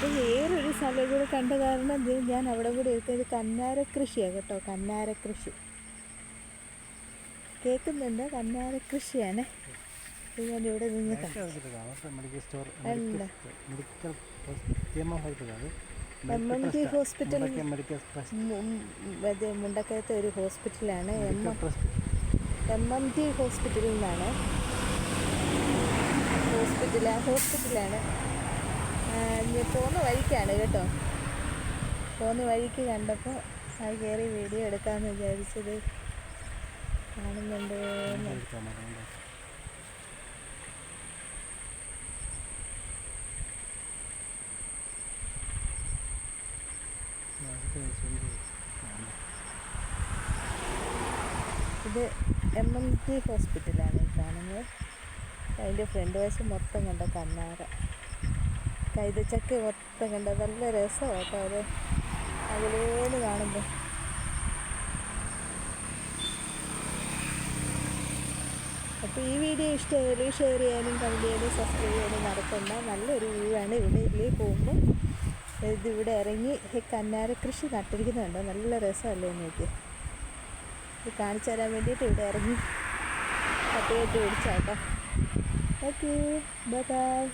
അപ്പോൾ വേറൊരു സ്ഥലം കൂടെ കണ്ട കാരണം ഞാൻ അവിടെ കൂടെ എടുത്തത് കന്നാര കൃഷിയാണ് കേട്ടോ. കന്നാര കൃഷി കേൾക്കുന്നുണ്ട്. കന്നാര കൃഷിയാണ്. ഞാൻ ഇവിടെ നിന്ന് MMT ഹോസ്പിറ്റൽ, മുണ്ടക്കയത്തെ ഒരു ഹോസ്പിറ്റലാണ്. MMT ഹോസ്പിറ്റലിൽ നിന്നാണ്. ഹോസ്പിറ്റലാണ്. പോകുന്ന വഴിക്കാണ് കേട്ടോ. പോകുന്ന വഴിക്ക് കണ്ടപ്പോൾ അത് കയറി വീഡിയോ എടുക്കാമെന്ന് വിചാരിച്ചത്. കാണുന്നുണ്ട്. ഇത് MMT ഹോസ്പിറ്റലാണ് ഈ കാണുന്നത്. അതിൻ്റെ ഫ്രണ്ട് വശം മൊത്തം കണ്ട കന്നാര കൈതച്ചക്ക മൊത്തം കണ്ട നല്ല രസമാണ് കേട്ടോ. അത് അതിലേന്ന് കാണുമ്പോൾ അപ്പോൾ ഈ വീഡിയോ ഇഷ്ടമായാലും ഷെയർ ചെയ്യാനും കമൻറ്റ് ചെയ്യാനും സബ്സ്ക്രൈബ് ചെയ്യാനും മറക്കണ്ട. നല്ലൊരു വ്യൂ ആണ്. ഇവിടെ പോകുമ്പോൾ ഇതിവിടെ ഇറങ്ങി കന്നാര കൃഷി നട്ടിരിക്കുന്നുണ്ടോ. നല്ല രസമല്ലേ നോക്കി. ഇത് കാണിച്ചു തരാൻ വേണ്ടിയിട്ട് ഇവിടെ ഇറങ്ങി കട്ട് പിടിച്ചാട്ടോ. Okay, bye by.